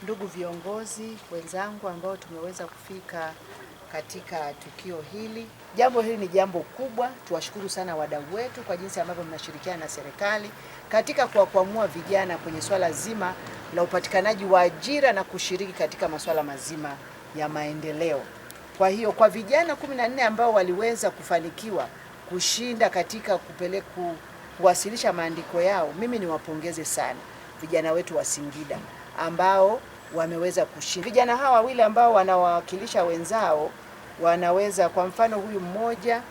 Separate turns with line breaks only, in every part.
ndugu viongozi wenzangu ambao tumeweza kufika katika tukio hili. Jambo hili ni jambo kubwa. Tuwashukuru sana wadau wetu kwa jinsi ambavyo mnashirikiana na serikali katika kuwakwamua vijana kwenye swala zima la upatikanaji wa ajira na kushiriki katika masuala mazima ya maendeleo. Kwa hiyo kwa vijana 14 ambao waliweza kufanikiwa kushinda katika kuwasilisha maandiko yao, mimi niwapongeze sana vijana wetu wa Singida ambao wameweza kushinda. Vijana hawa wawili ambao wanawakilisha wenzao wanaweza, kwa mfano huyu mmoja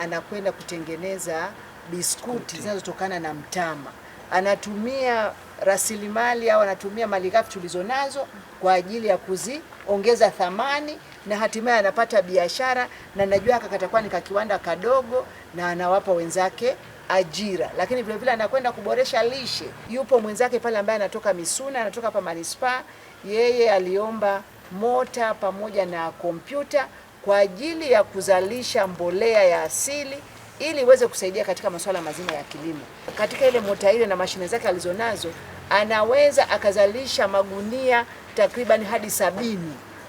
anakwenda kutengeneza biskuti zinazotokana na mtama. Anatumia rasilimali au anatumia malighafi tulizonazo kwa ajili ya kuziongeza thamani na hatimaye anapata biashara, na najua katakuwa ni kiwanda kadogo na anawapa wenzake ajira. Lakini vile vile anakwenda kuboresha lishe. Yupo mwenzake pale ambaye anatoka Misuna, anatoka hapa Manispaa. Yeye aliomba mota pamoja na kompyuta kwa ajili ya kuzalisha mbolea ya asili ili iweze kusaidia katika masuala mazima ya kilimo. Katika ile mota ile na mashine zake alizonazo, anaweza akazalisha magunia takriban hadi 70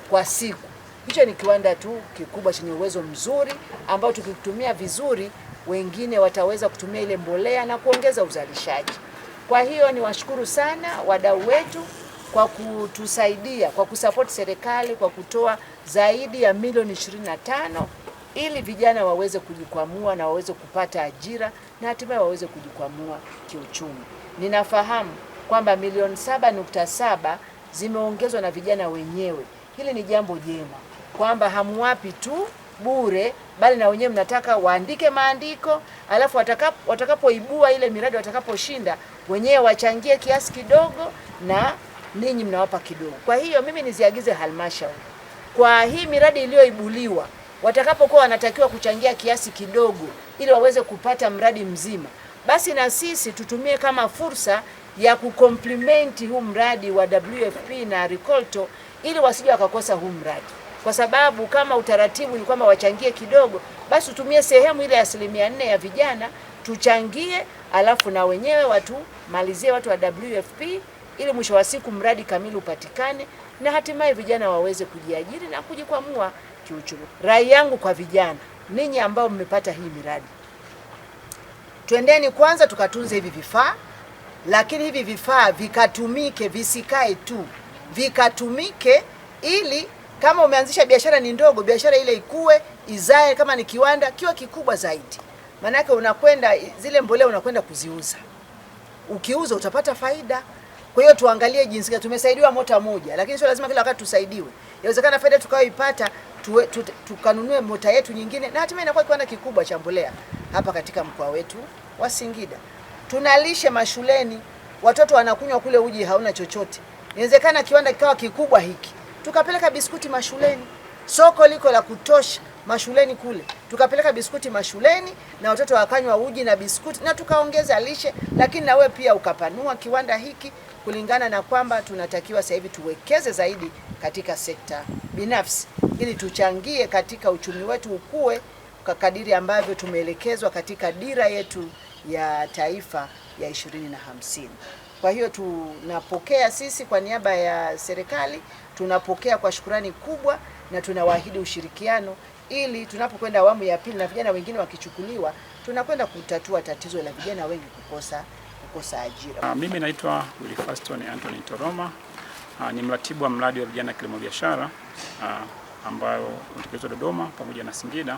kwa siku. Hicho ni kiwanda tu kikubwa chenye uwezo mzuri ambao tukitumia vizuri wengine wataweza kutumia ile mbolea na kuongeza uzalishaji. Kwa hiyo niwashukuru sana wadau wetu kwa kutusaidia, kwa kusupport serikali kwa kutoa zaidi ya milioni 25 ili vijana waweze kujikwamua na waweze kupata ajira na hatimaye waweze kujikwamua kiuchumi. Ninafahamu kwamba milioni 7.7 zimeongezwa na vijana wenyewe. Hili ni jambo jema kwamba hamuwapi tu bure, bali na wenyewe mnataka waandike maandiko, alafu watakapoibua ile miradi, watakaposhinda wenyewe wachangie kiasi kidogo na ninyi mnawapa kidogo. Kwa hiyo mimi niziagize halmashauri kwa hii miradi iliyoibuliwa, watakapokuwa wanatakiwa kuchangia kiasi kidogo ili waweze kupata mradi mzima, basi na sisi tutumie kama fursa ya kukomplimenti huu mradi wa WFP na Agriculture ili wasije wakakosa huu mradi. Kwa sababu kama utaratibu ni kwamba wachangie kidogo, basi tutumie sehemu ile ya 4% ya vijana tuchangie, alafu na wenyewe watumalizie watu wa WFP ili mwisho wa siku mradi kamili upatikane na hatimaye vijana waweze kujiajiri na kujikwamua kiuchumi. Rai yangu kwa vijana, ninyi ambao mmepata hii miradi, twendeni kwanza tukatunze hivi vifaa, lakini hivi vifaa vikatumike, visikae tu, vikatumike ili kama umeanzisha biashara ni ndogo, biashara ile ikue, izae, kama ni kiwanda kiwe kikubwa zaidi. Manake unakwenda zile mbolea unakwenda kuziuza. Ukiuza utapata faida. Kwa hiyo tuangalie jinsi gani tumesaidiwa mota moja, lakini sio lazima kila wakati tusaidiwe. Inawezekana faida tukayoipata tukanunue mota yetu nyingine na hatimaye inakuwa kiwanda kikubwa cha mbolea hapa katika mkoa wetu wa Singida. Tunalishe mashuleni, watoto wanakunywa kule uji hauna chochote. Inawezekana kiwanda kikawa kikubwa hiki, tukapeleka biskuti mashuleni. Soko liko la kutosha mashuleni kule, tukapeleka biskuti mashuleni na watoto wakanywa uji na biskuti na tukaongeza lishe. Lakini na wewe pia ukapanua kiwanda hiki kulingana na kwamba tunatakiwa sasa hivi tuwekeze zaidi katika sekta binafsi ili tuchangie katika uchumi wetu ukue kwa kadiri ambavyo tumeelekezwa katika dira yetu ya taifa ya 2050. Kwa hiyo tunapokea sisi kwa niaba ya serikali, tunapokea kwa shukrani kubwa na tunawaahidi ushirikiano ili tunapokwenda awamu ya pili na vijana wengine wakichukuliwa, tunakwenda kutatua tatizo la vijana wengi kukosa ajira.
Mimi naitwa Wilfaston Anthony Toroma, ni mratibu wa mradi wa vijana kilimo biashara ambayo unatekelezwa Dodoma pamoja na Singida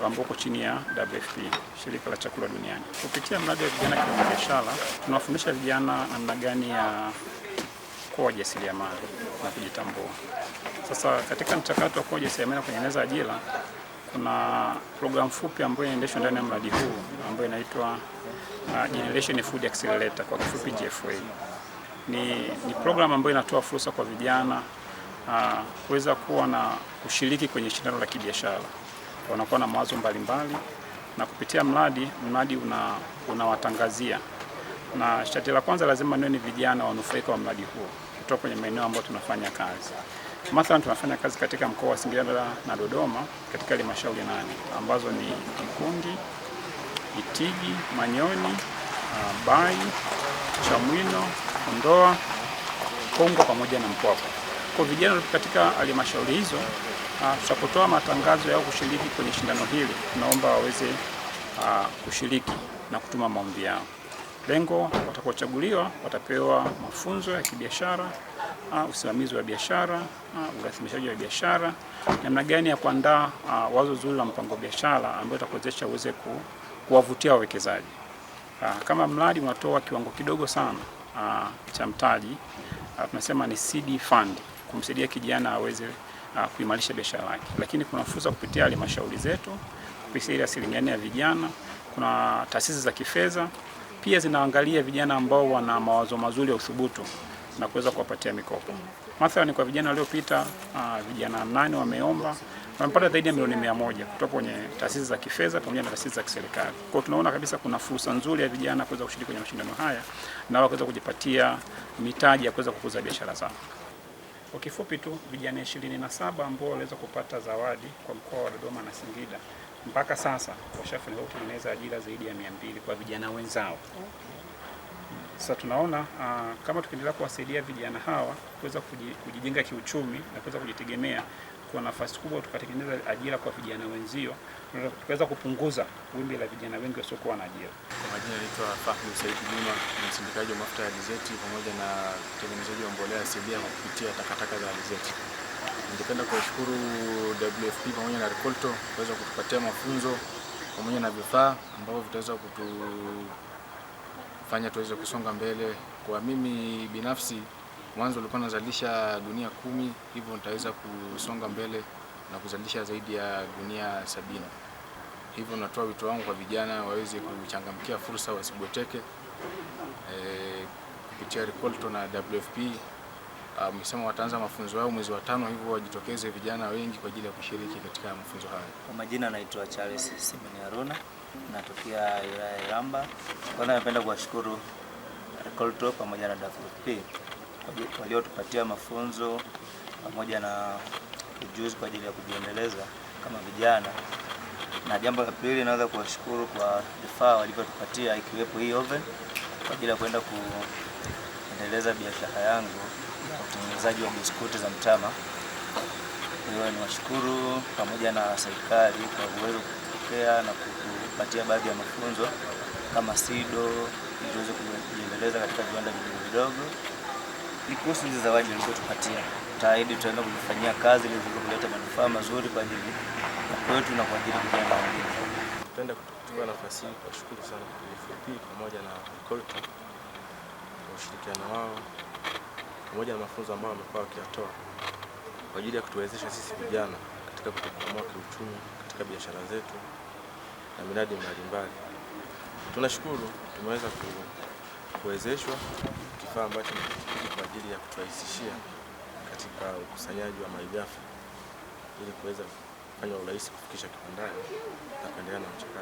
ambao uko chini ya WFP, shirika la chakula duniani. Kupitia mradi wa vijana kilimo biashara tunawafundisha vijana namna gani ya kuwa wajasiriamali na kujitambua. Sasa katika mchakato wa kuwa wajasiriamali na kutengeneza ajira, kuna program fupi ambayo inaendeshwa ndani ya mradi huu ambayo inaitwa Generation Food Accelerator, kwa kifupi GFA. Ni program ambayo inatoa fursa kwa vijana kuweza kuwa na kushiriki kwenye shindano la kibiashara. Wanakuwa na mawazo mbalimbali na kupitia mradi unawatangazia. Na sharti la kwanza lazima ni vijana wanufaika wa mradi huo kutoka kwenye maeneo ambayo tunafanya kazi. Mathalan tunafanya kazi katika mkoa wa Singida na Dodoma katika halmashauri 8 ambazo ni Ikungi, Itigi, Manyoni, Bai, Chamwino, Kondoa Kongwa pamoja na Mpwapwa. Kwa vijana katika halmashauri hizo, tutapotoa matangazo yao kushiriki kwenye shindano hili, tunaomba waweze kushiriki na kutuma maombi yao. Lengo, watakaochaguliwa watapewa mafunzo ya kibiashara, usimamizi wa biashara, urasimishaji wa biashara, namna gani ya kuandaa wazo zuri la mpango biashara ambao utakuwezesha uweze kuwavutia wawekezaji. Kama mradi unatoa kiwango kidogo sana cha mtaji, tunasema ni seed fund, kumsaidia kijana aweze kuimarisha biashara yake. Lakini kuna fursa kupitia halmashauri zetu, kupitia ile 4% ya vijana, kuna taasisi za kifedha pia zinaangalia vijana ambao wana mawazo mazuri ya uthubutu na kuweza kuwapatia mikopo. Mathalan kwa vijana waliopita, vijana 8 wameomba, wamepata zaidi ya milioni 100 kutoka kwenye taasisi za kifedha pamoja na taasisi za kiserikali. Kwa hiyo tunaona kabisa kuna fursa nzuri ya vijana kuweza kushiriki kwenye mashindano haya na wao kuweza kujipatia mitaji ya kuweza kukuza biashara zao. Kwa kifupi tu, vijana 27 ambao waliweza kupata zawadi kwa mkoa wa Dodoma na Singida mpaka sasa washafanikiwa kutengeneza ajira zaidi ya 200 kwa vijana wenzao. Sasa tunaona kama tukiendelea kuwasaidia vijana hawa kuweza kujijenga kiuchumi na kuweza kujitegemea, kwa nafasi kubwa tukatengeneza ajira kwa vijana wenzio, tukaweza kupunguza wimbi la vijana wengi wasiokuwa na ajira.
Kwa majina naitwa Fahmi Said Juma, ni msindikaji wa mafuta ya alizeti pamoja na utengenezaji wa mbolea asilia kwa kupitia takataka za alizeti. Ningependa kuwashukuru WFP pamoja na Rekolto kuweza kutupatia mafunzo pamoja na vifaa ambavyo vitaweza kutufanya tuweze kusonga mbele. Kwa mimi binafsi, mwanzo nilikuwa nazalisha gunia 10, hivyo nitaweza kusonga mbele na kuzalisha zaidi ya gunia 70. Hivyo natoa wito wangu kwa vijana waweze kuchangamkia fursa, wasibweteke. Kupitia Rekolto na WFP wamesema wataanza mafunzo yao mwezi wa 5, hivyo wajitokeze vijana wengi kwa ajili ya kushiriki katika mafunzo haya.
Kwa majina naitwa Charles Simon Haruna, natokea wilaya ya Iramba. Kwanza napenda kuwashukuru Rekolto pamoja na WFP waliotupatia mafunzo pamoja na ujuzi kwa ajili ya kujiendeleza kama vijana. Na jambo la pili, naweza kuwashukuru kwa vifaa walivyotupatia ikiwepo hii oven kwa ajili ya kwenda kuendeleza biashara yangu ya utengenezaji wa biskuti za mtama. Hiyo niwashukuru pamoja na serikali kwa uwezo kupokea na kutupatia baadhi ya mafunzo kama SIDO ili tuweze kujiendeleza katika viwanda vidogo. Kuhusu hizo zawadi walizotupatia, tutaahidi tutaenda kufanyia kazi ili tuweze kuleta manufaa mazuri kwa ajili ya kwetu na kwa ajili ya vijana wengine.
Napenda kuchukua nafasi hii kuwashukuru sana WFP pamoja na Rekolto kwa ushirikiano wao pamoja na mafunzo ambayo wamekuwa wakiyatoa kwa ajili ya kutuwezesha sisi vijana katika kujikwamua kiuchumi katika biashara zetu na miradi mbalimbali. Tunashukuru tumeweza kuwezeshwa kifaa ambacho ni kwa ajili ya kuturahisishia katika ukusanyaji wa malighafi ili kuweza kufanya urahisi kufikisha kiwandani na kuendelea na mchakato.